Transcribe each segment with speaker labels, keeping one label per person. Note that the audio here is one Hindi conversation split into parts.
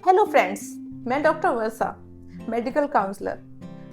Speaker 1: हेलो फ्रेंड्स, मैं डॉक्टर वर्षा, मेडिकल काउंसलर।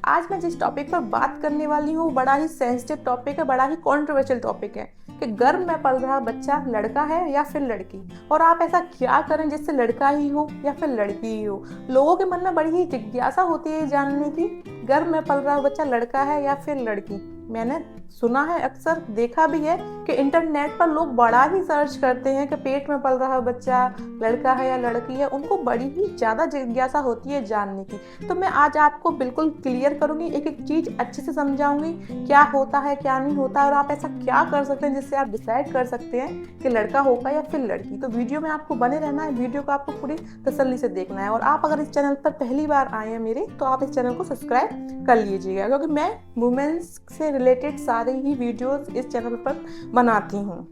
Speaker 1: आज मैं जिस टॉपिक पर बात करने वाली हूँ बड़ा ही सेंसिटिव टॉपिक है, बड़ा ही कंट्रोवर्शियल टॉपिक है कि गर्भ में पल रहा बच्चा लड़का है या फिर लड़की, और आप ऐसा क्या करें जिससे लड़का ही हो या फिर लड़की ही हो। लोगों के मन में बड़ी ही जिज्ञासा होती है जानने की, गर्भ में पल रहा बच्चा लड़का है या फिर लड़की। मैंने सुना है, अक्सर देखा भी है कि इंटरनेट पर लोग बड़ा ही सर्च करते हैं कि पेट में पल रहा बच्चा लड़का है या लड़की है। उनको बड़ी ही ज़्यादा जिज्ञासा होती है जानने की। तो मैं आज आपको बिल्कुल क्लियर करूंगी, एक एक चीज़ अच्छे से समझाऊंगी, क्या होता है क्या नहीं होता, और आप ऐसा क्या कर सकते हैं जिससे आप डिसाइड कर सकते हैं कि लड़का होगा या फिर लड़की। तो वीडियो में आपको बने रहना है, वीडियो को आपको पूरी तसल्ली से देखना है। और आप अगर इस चैनल पर पहली बार आए हैं मेरे, तो आप इस चैनल को सब्सक्राइब कर लीजिएगा, क्योंकि मैं वुमेन्स से रिलेटेड सारे ही वीडियोस इस चैनल पर बनाती हूँ।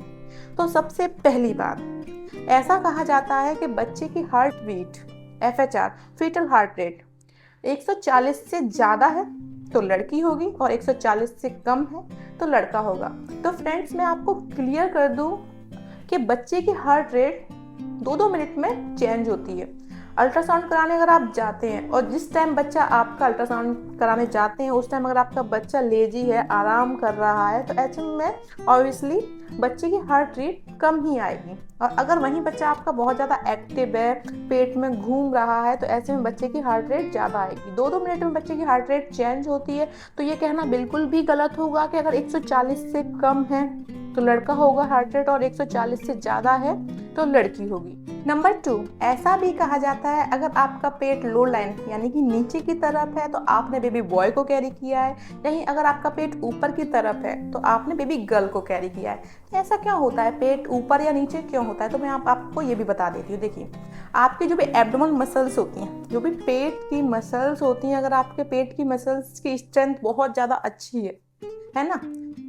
Speaker 1: तो सबसे पहली बात, ऐसा कहा जाता है कि बच्चे की heart beat FHR fetal heart rate 140 से ज़्यादा है तो लड़की होगी और 140 से कम है तो लड़का होगा। तो फ्रेंड्स, मैं आपको क्लियर कर दूं कि बच्चे की हार्ट रेट 2-2 मिनट में चेंज होती है। अल्ट्रासाउंड कराने अगर आप जाते हैं और जिस टाइम बच्चा आपका अल्ट्रासाउंड कराने जाते हैं उस टाइम अगर आपका बच्चा लेजी है, आराम कर रहा है, तो ऐसे में ऑब्वियसली बच्चे की हार्ट रेट कम ही आएगी। और अगर वहीं बच्चा आपका बहुत ज़्यादा एक्टिव है, पेट में घूम रहा है, तो ऐसे में बच्चे की हार्ट रेट ज़्यादा आएगी। 2-2 मिनट में बच्चे की हार्ट रेट चेंज होती है। तो ये कहना बिल्कुल भी गलत होगा कि अगर 140 से कम है तो लड़का होगा हार्ट रेट और 140 से ज़्यादा है तो लड़की होगी। नंबर 2, ऐसा भी कहा जाता है अगर आपका पेट लो लाइन यानी कि नीचे की तरफ है तो आपने बेबी बॉय को कैरी किया है, यहीं अगर आपका पेट ऊपर की तरफ है तो आपने बेबी गर्ल को कैरी किया है। ऐसा क्यों होता है, पेट ऊपर या नीचे क्यों होता है, तो मैं आपको ये भी बता देती हूँ। देखिए, आपकी जो भी एब्डोमेन मसल्स होती हैं, जो भी पेट की मसल्स होती हैं, अगर आपके पेट की मसल्स की स्ट्रेंथ बहुत ज़्यादा अच्छी है ना,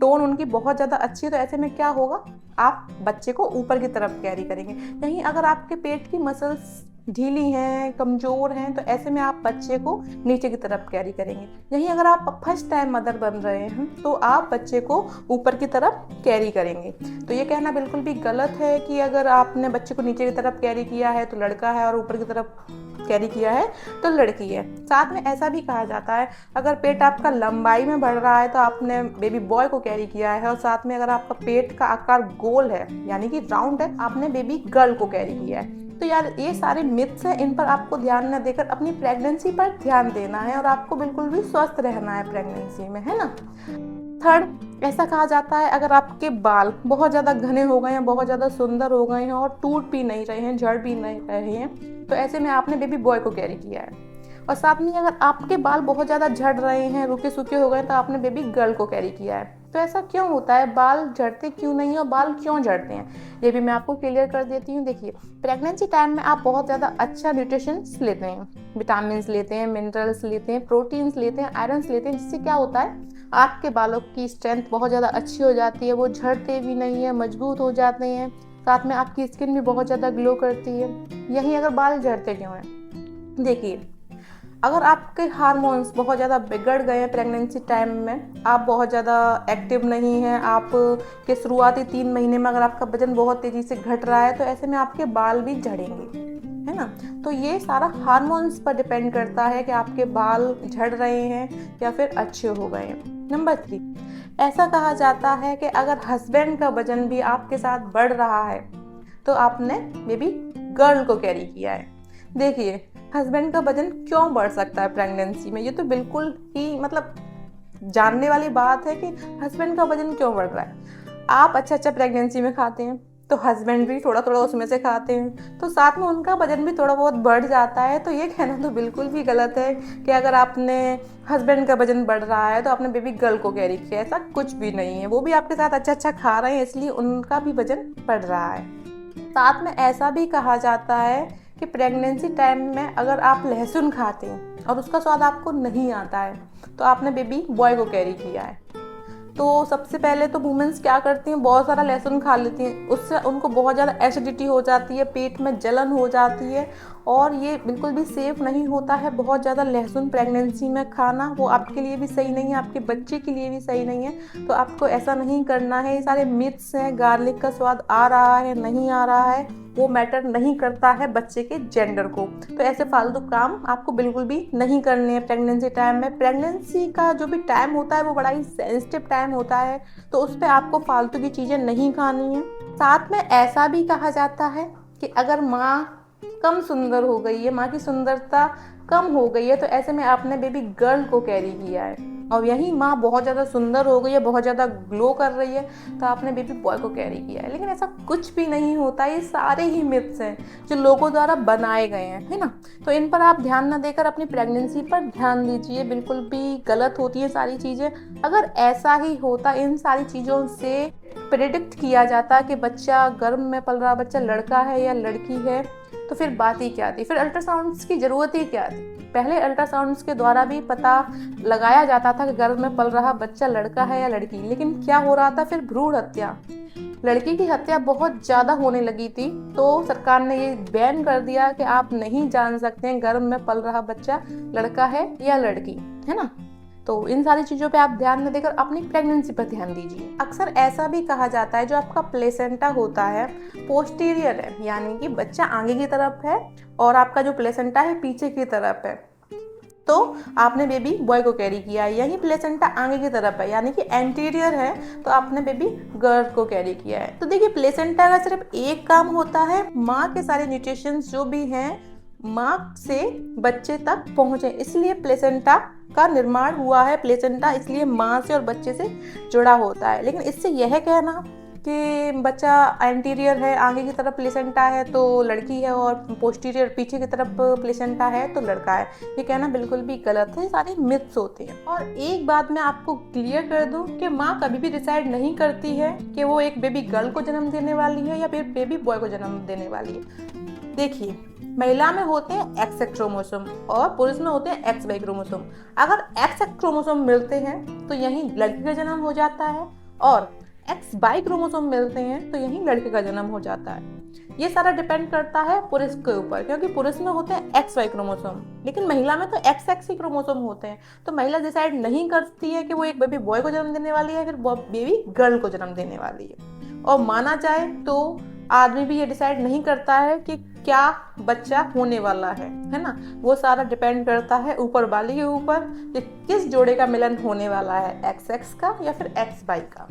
Speaker 1: टोन उनकी बहुत ज़्यादा अच्छी है, तो ऐसे में क्या होगा, आप बच्चे को ऊपर की तरफ कैरी करेंगे। यहीं अगर आपके पेट की मसल्स ढीली हैं, कमज़ोर हैं, तो ऐसे में आप बच्चे को नीचे की तरफ कैरी करेंगे। यहीं अगर आप फर्स्ट टाइम मदर बन रहे हैं तो आप बच्चे को ऊपर की तरफ कैरी करेंगे। तो ये कहना बिल्कुल भी गलत है कि अगर आपने बच्चे को नीचे की तरफ कैरी किया है तो लड़का है और ऊपर की तरफ कैरी किया है तो लड़की है। साथ में ऐसा भी कहा जाता है अगर पेट आपका लंबाई में बढ़ रहा है तो आपने बेबी बॉय को कैरी किया है, और साथ में अगर आपका पेट का आकार गोल है यानी कि राउंड है, आपने बेबी गर्ल को कैरी किया है। तो यार, ये सारे मिथ्स हैं, इन पर आपको ध्यान न देकर अपनी प्रेगनेंसी पर ध्यान देना है और आपको बिल्कुल भी स्वस्थ रहना है प्रेगनेंसी में, है ना। थर्ड, ऐसा कहा जाता है अगर आपके बाल बहुत ज़्यादा घने हो गए हैं, बहुत ज़्यादा सुंदर हो गए हैं और टूट भी नहीं रहे हैं, झड़ भी नहीं रहे हैं, तो ऐसे में आपने बेबी बॉय को कैरी किया है। और साथ में अगर आपके बाल बहुत ज़्यादा झड़ रहे हैं, रुके सूखे हो गए, तो आपने बेबी गर्ल को कैरी किया है। तो ऐसा क्यों होता है, बाल झड़ते क्यों नहीं है और बाल क्यों झड़ते हैं, ये भी मैं आपको क्लियर कर देती हूँ। देखिए, प्रेगनेंसी टाइम में आप बहुत ज़्यादा अच्छा न्यूट्रिशन लेते हैं, विटामिन लेते हैं, मिनरल्स लेते हैं, प्रोटीन्स लेते हैं, आयरन्स लेते हैं, जिससे क्या होता है, आपके बालों की स्ट्रेंथ बहुत ज़्यादा अच्छी हो जाती है, वो झड़ते भी नहीं है, मजबूत हो जाते हैं। साथ में आपकी स्किन भी बहुत ज़्यादा ग्लो करती है। यहीं अगर बाल झड़ते क्यों हैं, देखिए, अगर आपके हार्मोन्स बहुत ज़्यादा बिगड़ गए हैं प्रेगनेंसी टाइम में, आप बहुत ज़्यादा एक्टिव नहीं हैं, आप के शुरुआती 3 महीने में अगर आपका वजन बहुत तेज़ी से घट रहा है, तो ऐसे में आपके बाल भी झड़ेंगे, है ना। तो ये सारा हार्मोन्स पर डिपेंड करता है कि आपके बाल झड़ रहे हैं या फिर अच्छे हो गए हैं। नंबर 3, ऐसा कहा जाता है कि अगर हस्बैंड का वजन भी आपके साथ बढ़ रहा है तो आपने बेबी गर्ल को कैरी किया है। देखिए, हस्बैंड का वजन क्यों बढ़ सकता है प्रेगनेंसी में, ये तो बिल्कुल ही जानने वाली बात है कि हस्बैंड का वजन क्यों बढ़ रहा है। आप अच्छा प्रेगनेंसी में खाते हैं तो हस्बैंड भी थोड़ा थोड़ा उसमें से खाते हैं, तो साथ में उनका वजन भी थोड़ा बहुत बढ़ जाता है। तो ये कहना तो बिल्कुल भी गलत है कि अगर आपने हस्बैंड का वजन बढ़ रहा है तो आपने बेबी गर्ल को कैरी किया, ऐसा कुछ भी नहीं है। वो भी आपके साथ अच्छा खा रहे हैं, इसलिए उनका भी वजन बढ़ रहा है। साथ में ऐसा भी कहा जाता है कि प्रेगनेंसी टाइम में अगर आप लहसुन खाते हैं और उसका स्वाद आपको नहीं आता है तो आपने बेबी बॉय को कैरी किया है। तो सबसे पहले तो वुमेन्स क्या करती हैं, बहुत सारा लहसुन खा लेती हैं, उससे उनको बहुत ज़्यादा एसिडिटी हो जाती है, पेट में जलन हो जाती है और ये बिल्कुल भी सेफ नहीं होता है। बहुत ज़्यादा लहसुन प्रेगनेंसी में खाना वो आपके लिए भी सही नहीं है, आपके बच्चे के लिए भी सही नहीं है। तो आपको ऐसा नहीं करना है। ये सारे मिथ्स हैं, गार्लिक का स्वाद आ रहा है नहीं आ रहा है वो मैटर नहीं करता है बच्चे के जेंडर को। तो ऐसे फालतू काम आपको बिल्कुल भी नहीं करने हैं प्रेगनेंसी टाइम में। प्रेगनेंसी का जो भी टाइम होता है वो बड़ा ही सेंसिटिव टाइम होता है, तो उस पर आपको फालतू की चीज़ें नहीं खानी है। साथ में ऐसा भी कहा जाता है कि अगर माँ कम सुंदर हो गई है, माँ की सुंदरता कम हो गई है, तो ऐसे में आपने बेबी गर्ल को कैरी किया है। और यही माँ बहुत ज़्यादा सुंदर हो गई है, बहुत ज़्यादा ग्लो कर रही है, तो आपने बेबी बॉय को कैरी किया है। लेकिन ऐसा कुछ भी नहीं होता। ये सारे ही मिथ्स हैं जो लोगों द्वारा बनाए गए हैं, है ना। तो इन पर आप ध्यान न देकर अपनी प्रेगनेंसी पर ध्यान दीजिए। बिल्कुल भी गलत होती है सारी चीज़ें। अगर ऐसा ही होता, इन सारी चीज़ों से प्रेडिक्ट किया जाता कि बच्चा गर्भ में पल रहा बच्चा लड़का है या लड़की है, तो फिर बात ही क्या थी, फिर अल्ट्रासाउंड्स की ज़रूरत ही क्या थी। पहले अल्ट्रासाउंड्स के द्वारा भी पता लगाया जाता था कि गर्भ में पल रहा बच्चा लड़का है या लड़की। लेकिन क्या हो रहा था फिर, भ्रूण हत्या, लड़की की हत्या बहुत ज़्यादा होने लगी थी। तो सरकार ने ये बैन कर दिया कि आप नहीं जान सकते हैं गर्भ में पल रहा बच्चा लड़का है या लड़की, है ना। तो इन सारी चीज़ों पे आप ध्यान न देकर अपनी प्रेगनेंसी पर ध्यान दीजिए। अक्सर ऐसा भी कहा जाता है जो आपका प्लेसेंटा होता है पोस्टीरियर है, यानी कि बच्चा आगे की तरफ है और आपका जो प्लेसेंटा है पीछे की तरफ है। तो आपने बेबी बॉय को कैरी किया है। यही प्लेसेंटा आगे की तरफ है यानी कि एंटीरियर है, तो आपने बेबी गर्ल को कैरी किया है। तो देखिए प्लेसेंटा का सिर्फ एक काम होता है, माँ के सारे न्यूट्रिशंस जो भी हैं माँ से बच्चे तक पहुँचे, इसलिए प्लेसेंटा का निर्माण हुआ है। प्लेसेंटा इसलिए माँ से और बच्चे से जुड़ा होता है। लेकिन इससे यह कहना कि बच्चा एंटीरियर है, आगे की तरफ प्लेसेंटा है तो लड़की है, और पोस्टीरियर पीछे की तरफ प्लेसेंटा है तो लड़का है, ये कहना बिल्कुल भी गलत है। सारे मिथ्स होते हैं। और एक बात मैं आपको क्लियर कर दूं कि माँ कभी भी डिसाइड नहीं करती है कि वो एक बेबी गर्ल को जन्म देने वाली है या फिर बेबी बॉय को जन्म देने वाली है। देखिए महिला में होते हैं एक्स क्रोमोसोम और पुरुष में होते हैं एक्स वाई क्रोमोसोम। अगर एक्स क्रोमोसोम मिलते हैं तो यहीं लड़की का जन्म हो जाता है, और एक्स वाई क्रोमोसोम मिलते हैं तो यहीं लड़के का जन्म हो जाता है। ये सारा डिपेंड करता है पुरुष के ऊपर, क्योंकि पुरुष में होते हैं एक्स वाई क्रोमोसोम, लेकिन महिला में तो एक्स एक्स ही क्रोमोसोम होते हैं। तो महिला डिसाइड नहीं करती है कि वो एक बेबी बॉय को जन्म देने वाली है फिर बेबी गर्ल को जन्म देने वाली है। और माना जाए तो आदमी भी ये डिसाइड नहीं करता है कि क्या बच्चा होने वाला है ना। वो सारा डिपेंड करता है ऊपर वाले के ऊपर कि किस जोड़े का मिलन होने वाला है, एक्स एक्स का या फिर एक्स वाई का।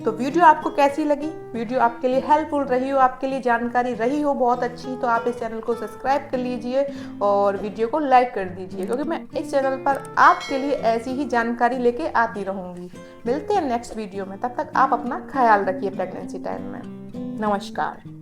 Speaker 1: तो वीडियो आपको कैसी लगी? वीडियो आपके लिए हेल्पफुल रही हो, आपके लिए जानकारी रही हो बहुत अच्छी, तो आप इस चैनल को सब्सक्राइब कर लीजिए और वीडियो को लाइक कर दीजिए, क्योंकि मैं इस चैनल पर आपके लिए ऐसी ही जानकारी लेके आती रहूँगी। मिलते हैं नेक्स्ट वीडियो में, तब तक आप अपना ख्याल रखिए प्रेगनेंसी टाइम में। नमस्कार।